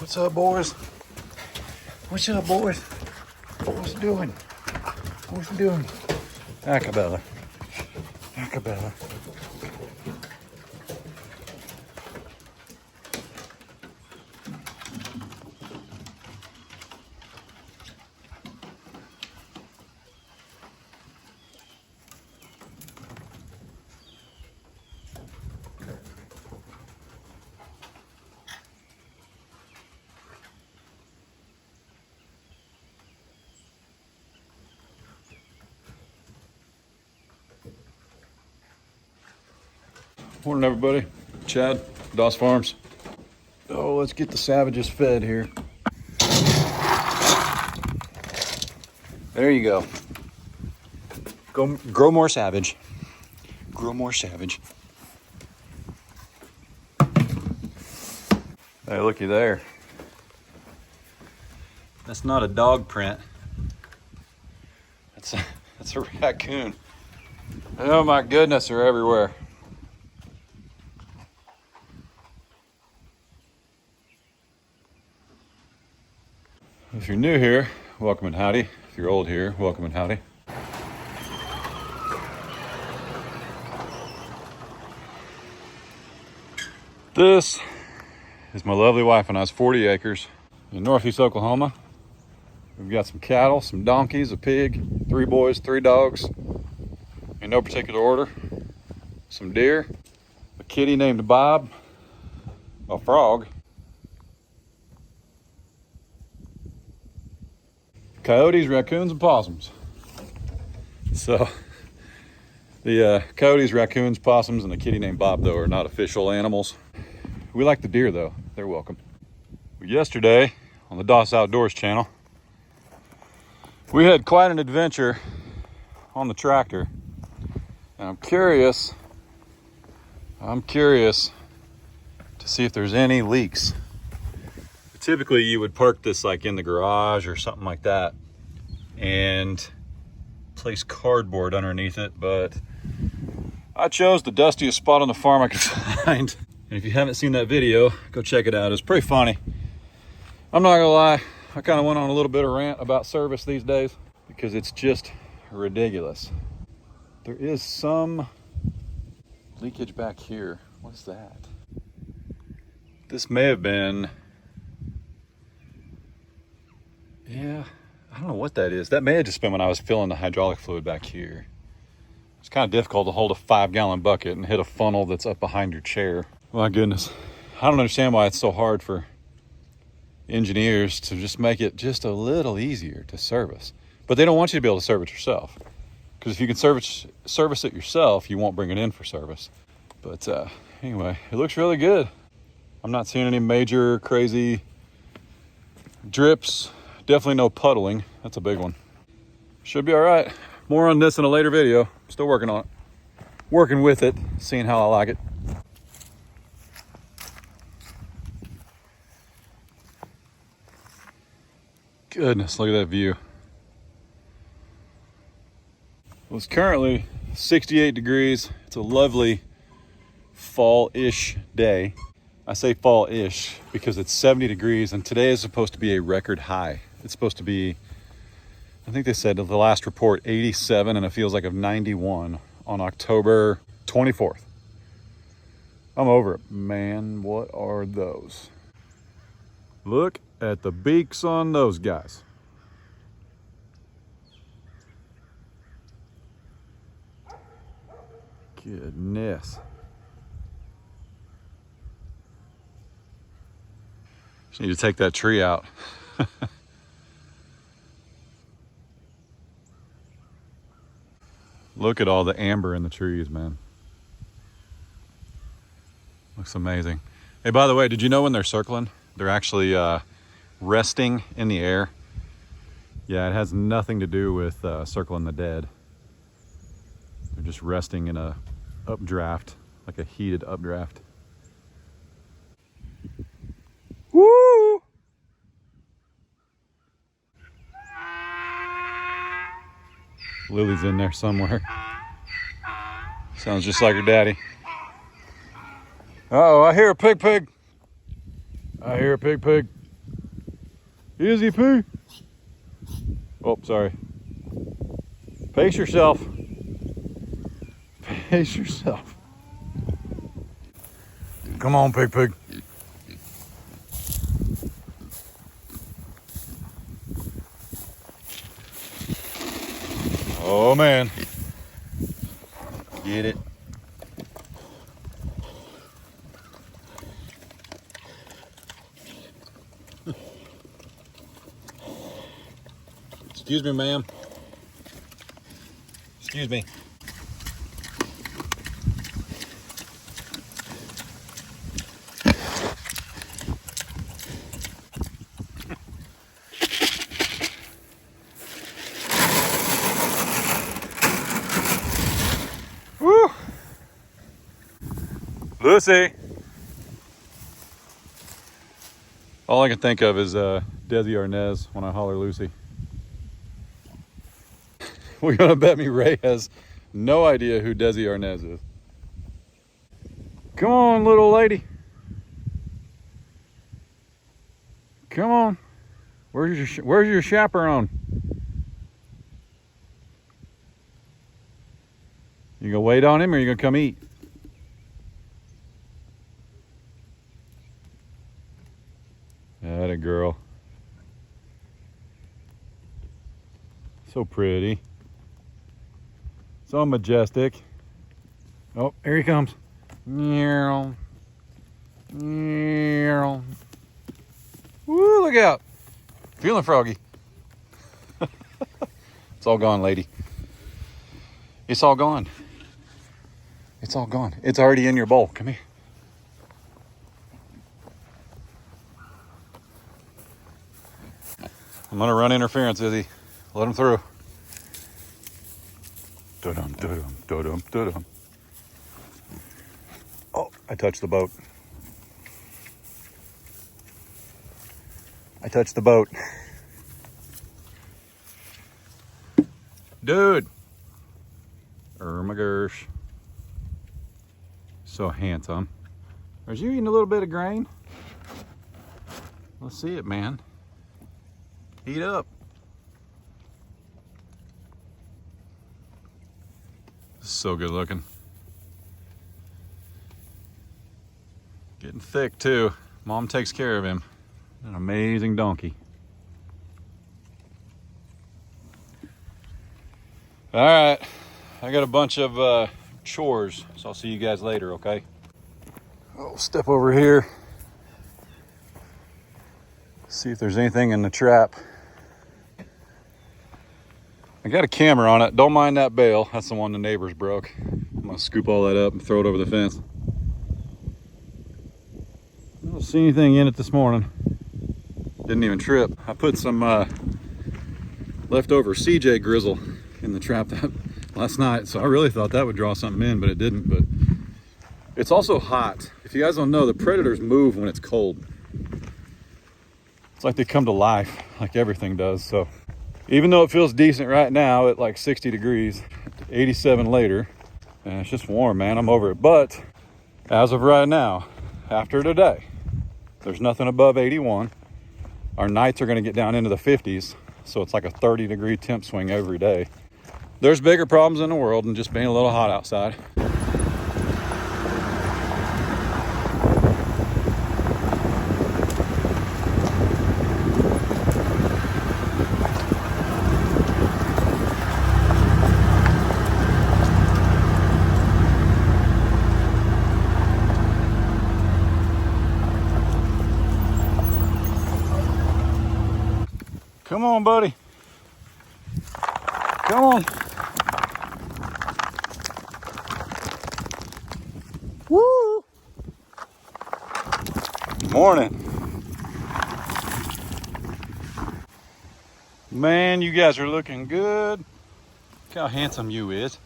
What's up, boys? What's up, boys? What's doing? What's doing? Acapella. Acapella. Morning, everybody. Chad, Doss Farms. Oh, let's get the savages fed here. There you go. Go grow more savage. Grow more savage. Hey, looky there. That's not a dog print. That's a raccoon. Oh my goodness, they're everywhere. If you're new here, welcome and howdy. If you're old here, welcome and howdy. This is my lovely wife and I's 40 acres in northeast Oklahoma. We've got some cattle, some donkeys, a pig, 3 boys, 3 dogs, in no particular order. Some deer, a kitty named Bob, a frog, coyotes, raccoons, and possums. So the coyotes, raccoons, possums, and a kitty named Bob, though, are not official animals. We like the deer, though. They're welcome. Yesterday, on the Doss Outdoors channel, we had quite an adventure on the tractor. And I'm curious to see if there's any leaks. Typically you would park this like in the garage or something like that and place cardboard underneath it, but I chose the dustiest spot on the farm I could find. And if you haven't seen that video, go check it out. It's pretty funny. I'm not gonna lie, I kind of went on a little bit of rant about service these days because it's just ridiculous. There is some leakage back here. What is that? This may have been, yeah, I don't know what that is. That may have just been when I was filling the hydraulic fluid back here. It's kind of difficult to hold a 5-gallon bucket and hit a funnel that's up behind your chair. My goodness. I don't understand why it's so hard for engineers to just make it just a little easier to service. But they don't want you to be able to service yourself. Because if you can service it yourself, you won't bring it in for service. But anyway, it looks really good. I'm not seeing any major crazy drips. Definitely no puddling. That's a big one. Should be all right. More on this in a later video. Still working on it. Working with it, seeing how I like it. Goodness, look at that view. Well, it's currently 68 degrees. It's a lovely fall-ish day. I say fall-ish because it's 70 degrees and today is supposed to be a record high. It's supposed to be, I think they said the last report, 87, and it feels like a 91 on October 24th. I'm over it. Man, what are those? Look at the beaks on those guys. Goodness. Just need to take that tree out. Look at all the amber in the trees, man. Looks amazing. Hey, by the way, did you know when they're circling, they're actually resting in the air? Yeah, it has nothing to do with circling the dead. They're just resting in a updraft, like a heated updraft. Woo! Lily's in there somewhere. Sounds just like her daddy. Uh-oh, I hear a pig. I hear a pig. Easy, Pooh. Oh, sorry. Pace yourself. Pace yourself. Come on, pig. Oh, man. Get it. Excuse me, ma'am. Excuse me. Woo! Lucy! All I can think of is Desi Arnaz when I holler Lucy. We're gonna bet me Ray has no idea who Desi Arnaz is. Come on, little lady. Come on. Where's your chaperone? You gonna wait on him or you gonna come eat? Atta girl. So pretty. So majestic. Oh, here he comes. Meow. Meow. Woo, look out. Feeling froggy. It's all gone, lady. It's all gone. It's all gone. It's already in your bowl. Come here. I'm gonna run interference, Izzy. Let him through. Da-dum, da-dum, da-dum, da-dum. Oh, I touched the boat. I touched the boat. Dude. Oh my gosh. So handsome. Are you eating a little bit of grain? Let's see it, man. Eat up. So good looking. Getting thick too. Mom takes care of him. An amazing donkey. All right, I got a bunch of chores, so I'll see you guys later, okay? Oh, step over here. See if there's anything in the trap. I got a camera on it. Don't mind that bale. That's the one the neighbors broke. I'm gonna scoop all that up and throw it over the fence. I don't see anything in it this morning. Didn't even trip. I put some leftover CJ grizzle in the trap last night, so I really thought that would draw something in, but it didn't. But it's also hot. If you guys don't know, the predators move when it's cold. It's like they come to life, like everything does. So even though it feels decent right now at like 60 degrees, 87 later, and it's just warm, man. I'm over it. But as of right now, after today, there's nothing above 81. Our nights are going to get down into the 50s, so it's like a 30-degree temp swing every day. There's bigger problems in the world than just being a little hot outside. Come on, buddy. Come on. Woo! Morning. Man, you guys are looking good. Look how handsome you is.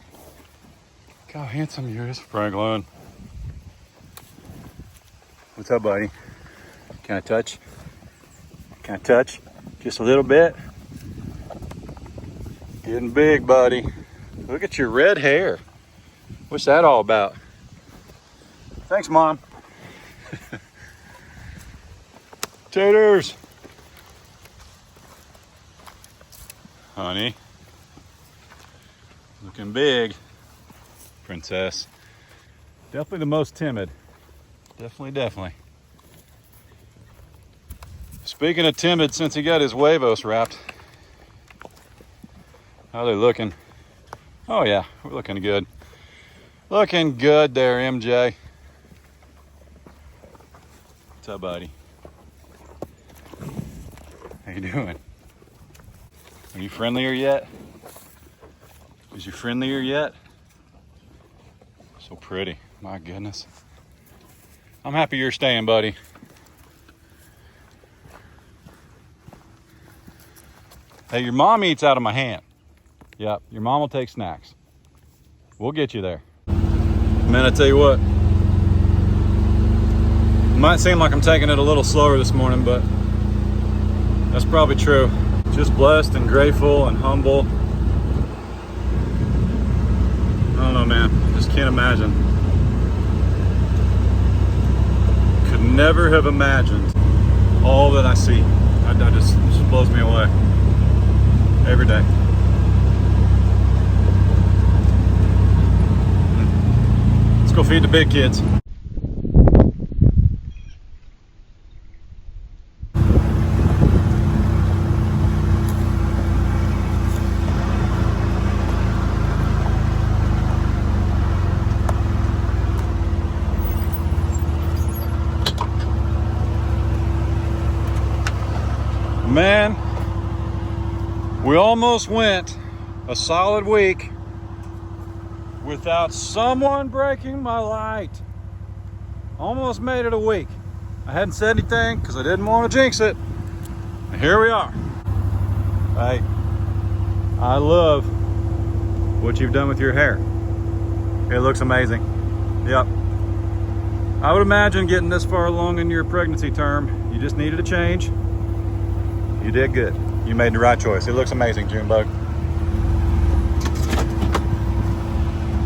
Look how handsome you is, Franklin. What's up, buddy? Can I touch? Can I touch? Just a little bit. Getting big, buddy. Look at your red hair. What's that all about? Thanks, Mom. Taters. Honey. Looking big. Princess. Definitely the most timid. Definitely. Speaking of timid, since he got his huevos wrapped, how are they looking? Oh yeah, we're looking good. Looking good there, MJ. What's up, buddy? How you doing? Are you friendlier yet? Is you friendlier yet? So pretty, my goodness. I'm happy you're staying, buddy. Hey, your mom eats out of my hand. Yep, your mom will take snacks. We'll get you there. Man, I tell you what. It might seem like I'm taking it a little slower this morning, but that's probably true. Just blessed and grateful and humble. I don't know, man. Just can't imagine. Could never have imagined all that I see. It just blows me away. Every day. Let's go feed the big kids. Man, we almost went a solid week without someone breaking my light. Almost made it a week. I hadn't said anything because I didn't want to jinx it. And here we are. Hey, I love what you've done with your hair. It looks amazing. Yep. I would imagine getting this far along in your pregnancy term, you just needed a change. You did good. You made the right choice. It looks amazing, Junebug.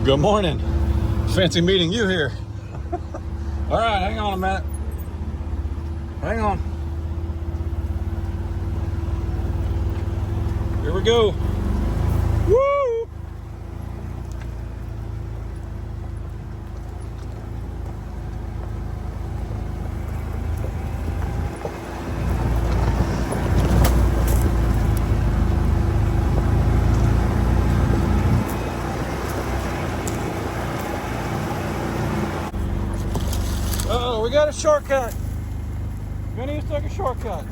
Good morning. Fancy meeting you here. All right, hang on a minute. Hang on. Here we go. Woo! We got a shortcut. Vinny took a shortcut.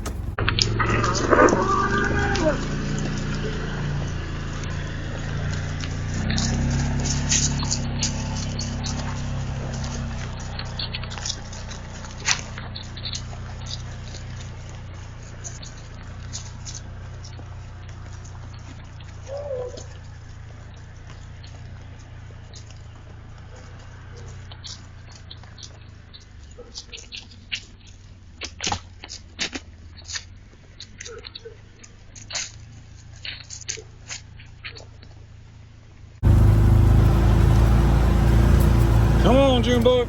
Come on, Junebug.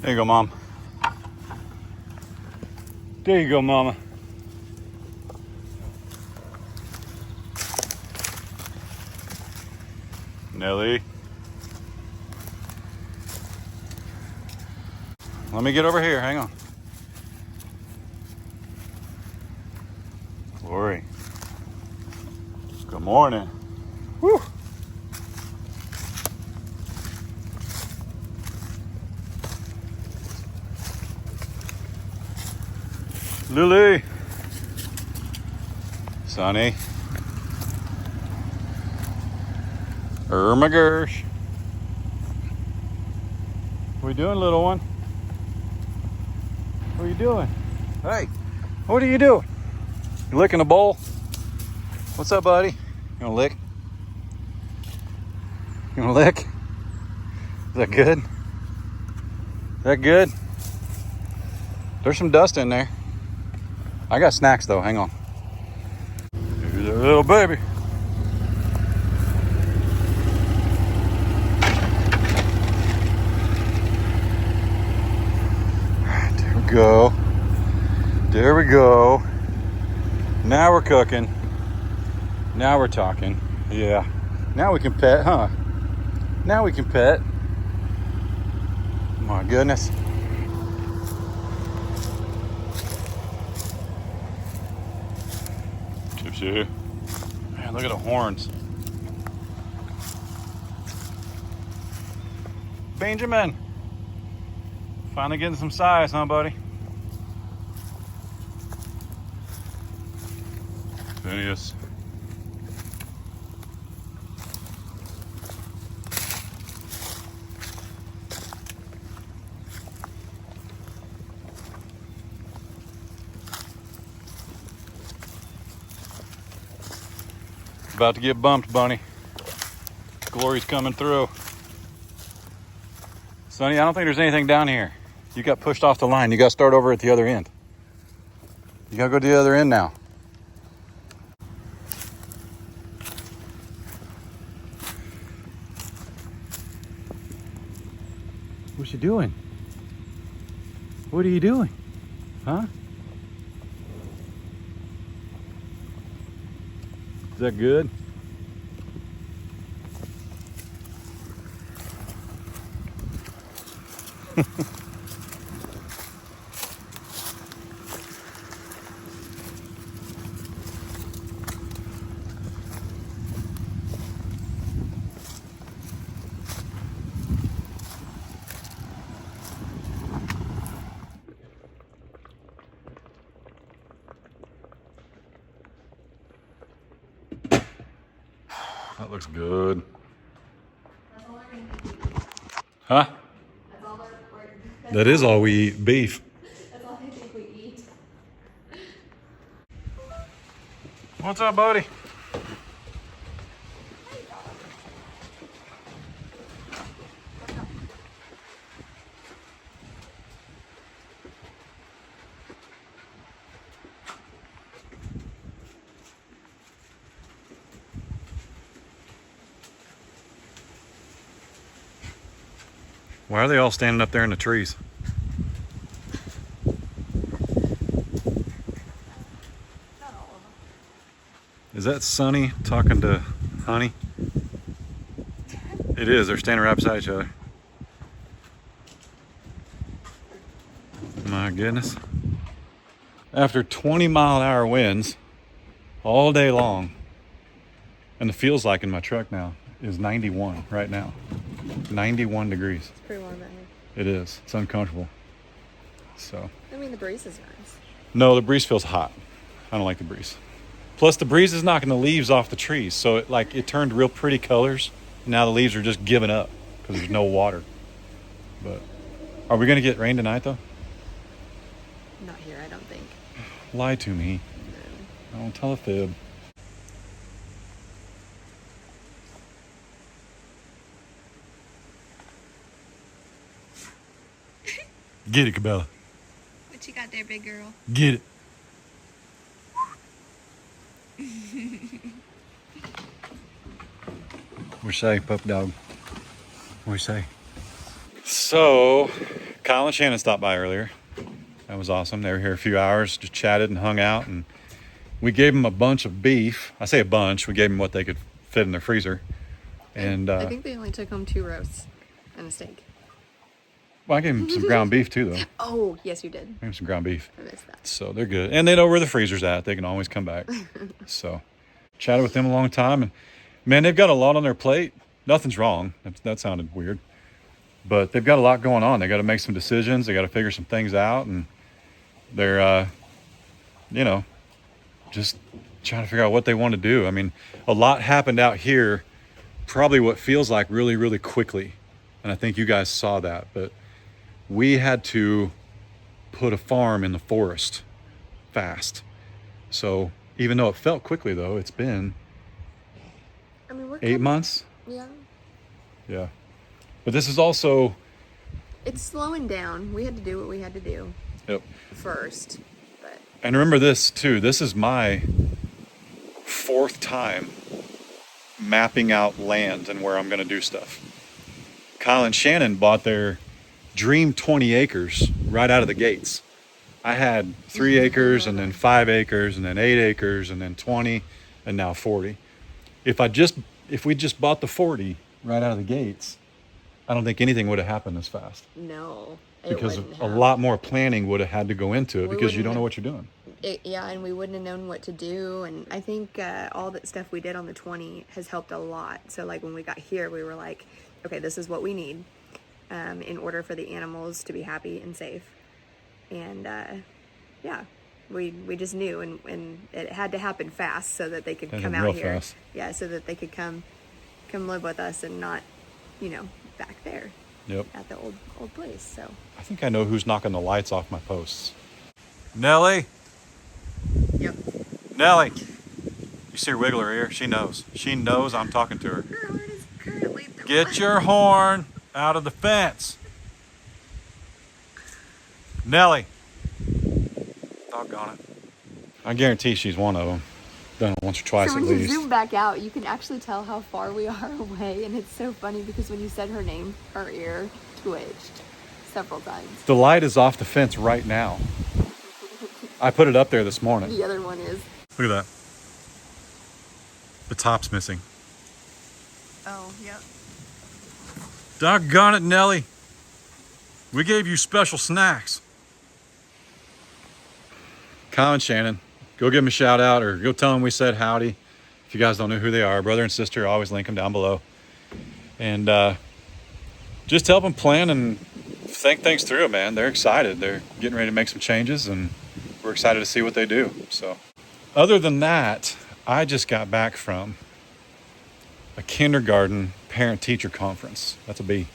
There you go, Mom. There you go, Mama. Nelly. Let me get over here, hang on. Glory. Good morning. Woo. Lily. Sonny. My gosh. What are you doing, little one? What are you doing? Hey, what are you doing? You licking a bowl? What's up, buddy? You gonna lick? You want to lick? Is that good? Is that good? There's some dust in there. I got snacks though, hang on. Here's a little baby. There we go. There we go. Now we're cooking. Now we're talking. Yeah. Now we can pet, huh? Now we can pet. My goodness. Gypsy. Man, look at the horns. Benjamin. Finally getting some size, huh, buddy? Phineas. About to get bumped, Bunny. Glory's coming through. Sonny, I don't think there's anything down here. You got pushed off the line. You got to start over at the other end. You got to go to the other end now. What's you doing? What are you doing? Huh? Is that good? That looks good. Huh? That is all we eat, beef. That's all I think we eat. What's up, buddy? Why are they all standing up there in the trees? Not all of them. Is that Sunny talking to Honey? It is. They're standing right beside each other. My goodness. After 20-mile-an-hour winds all day long, and it feels like in my truck now is 91 right now. 91 degrees. It's pretty warm out here. It is. It's uncomfortable. So. I mean, the breeze is nice. No, the breeze feels hot. I don't like the breeze. Plus, the breeze is knocking the leaves off the trees, so it turned real pretty colors. Now the leaves are just giving up because there's no water. But are we gonna get rain tonight though? Not here, I don't think. Lie to me. No. Don't tell a fib. Get it, Cabela. What you got there, big girl? Get it. What you say, pup dog? What you say? So, Kyle and Shannon stopped by earlier. That was awesome. They were here a few hours, just chatted and hung out, and we gave them a bunch of beef. I say a bunch. We gave them what they could fit in their freezer. And I think they only took home 2 roasts and a steak. Well, I gave them some ground beef too, though. Oh, yes, you did. I gave them some ground beef. I missed that. So they're good. And they know where the freezer's at. They can always come back. So chatted with them a long time. And man, they've got a lot on their plate. Nothing's wrong. That sounded weird. But they've got a lot going on. They got to make some decisions. They got to figure some things out. And they're, just trying to figure out what they want to do. I mean, a lot happened out here, probably what feels like really, really quickly. And I think you guys saw that. But we had to put a farm in the forest fast. So even though it felt quickly, though, it's been 8 months. Yeah. Yeah. But this is also... It's slowing down. We had to do what we had to do Yep. first. But And remember this too. This is my 4th time mapping out land and where I'm going to do stuff. Kyle and Shannon bought their dream 20 acres right out of the gates. I had 3 acres and then 5 acres and then 8 acres and then 20 and now 40. If we just bought the 40 right out of the gates, I don't think anything would have happened this fast. no. Because a lot more planning would have had to go into it because you don't know what you're doing. And we wouldn't have known what to do. And I think all that stuff we did on the 20 has helped a lot. So like when we got here, we were like, okay, this is what we need in order for the animals to be happy and safe. And yeah, we just knew, and it had to happen fast so that they could come out here. Fast. Yeah, so that they could come live with us and not, back there. Yep. At the old place. So I think I know who's knocking the lights off my posts. Nellie. Yep. Nellie. You see her wiggle her ear? She knows. She knows I'm talking to her. Her horn is currently Get your horn out of the fence. Nellie. Doggone it. I guarantee she's one of them. Done it once or twice So at when you least. zoom back out, you can actually tell how far we are away, and it's so funny because when you said her name, her ear twitched several times. The light is off the fence right now. I put it up there this morning. The other one is. Look at that. The top's missing. Oh, yep. Doggone it, Nellie. We gave you special snacks. Kyle and Shannon, go give them a shout out or go tell them we said howdy. If you guys don't know who they are, brother and sister, always link them down below. And just help them plan and think things through, man. They're excited. They're getting ready to make some changes and we're excited to see what they do. So other than that, I just got back from a kindergarten parent-teacher conference. That's a B.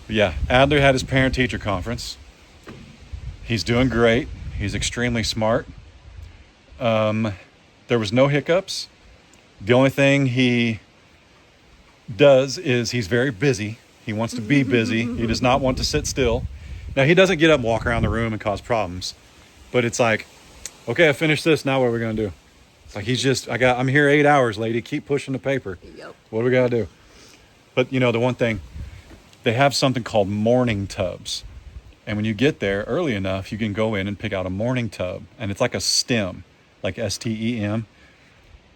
But yeah, Adler had his parent-teacher conference. He's doing great. He's extremely smart. There was no hiccups. The only thing he does is he's very busy. He wants to be busy. He does not want to sit still. Now, he doesn't get up and walk around the room and cause problems. But it's like, okay, I finished this. Now what are we going to do? It's like I'm here 8 hours, lady. Keep pushing the paper. Yep. What do we got to do? But, the one thing, they have something called morning tubs. And when you get there early enough, you can go in and pick out a morning tub. And it's like a STEM, like STEM.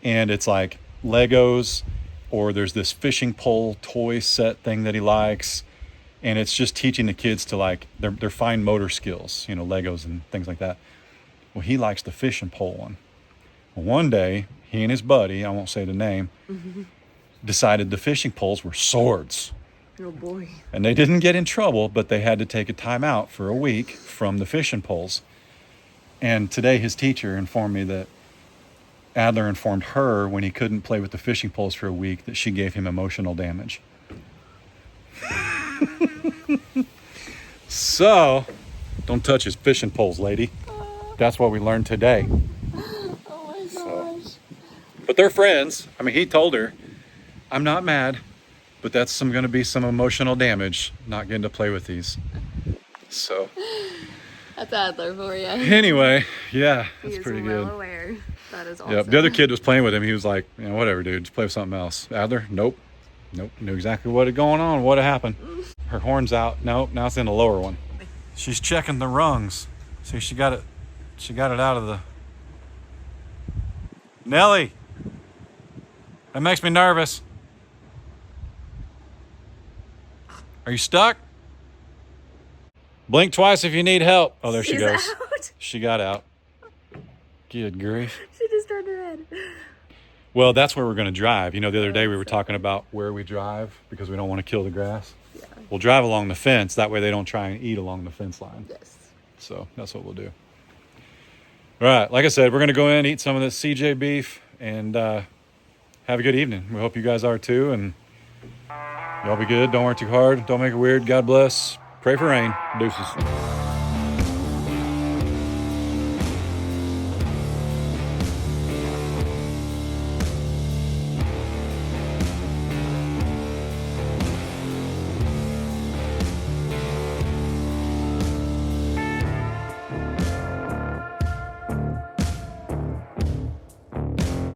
And it's like Legos, or there's this fishing pole toy set thing that he likes. And it's just teaching the kids to like their fine motor skills, Legos and things like that. Well, he likes the fishing pole one. Well, one day, he and his buddy, I won't say the name, decided the fishing poles were swords. Oh boy. And they didn't get in trouble, but they had to take a time out for a week from the fishing poles. And today his teacher informed me that Adler informed her when he couldn't play with the fishing poles for a week that she gave him emotional damage. So, don't touch his fishing poles, lady. That's what we learned today. Oh my gosh. But they're friends. I mean, he told her, I'm not mad, but that's going to be some emotional damage not getting to play with these. So. That's Adler for you. Anyway, yeah, that's He pretty is good. well aware. That is awesome. Yep. The other kid was playing with him. He was like, whatever, dude, just play with something else. Adler, nope. Knew exactly what had going on, what had happened. Her horn's out. Nope, now it's in the lower one. She's checking the rungs. See, she got it out of the... Nellie! That makes me nervous. Are you stuck? Blink twice if you need help. Oh, there she goes. Out. She got out. Good grief. She just turned her head. Well, that's where we're going to drive. The other day we were talking about where we drive because we don't want to kill the grass. Yeah. We'll drive along the fence. That way they don't try and eat along the fence line. Yes. So that's what we'll do. All right. Like I said, we're going to go in, eat some of this CJ beef, and have a good evening. We hope you guys are too. And y'all be good. Don't work too hard. Don't make it weird. God bless. Pray for rain. Deuces.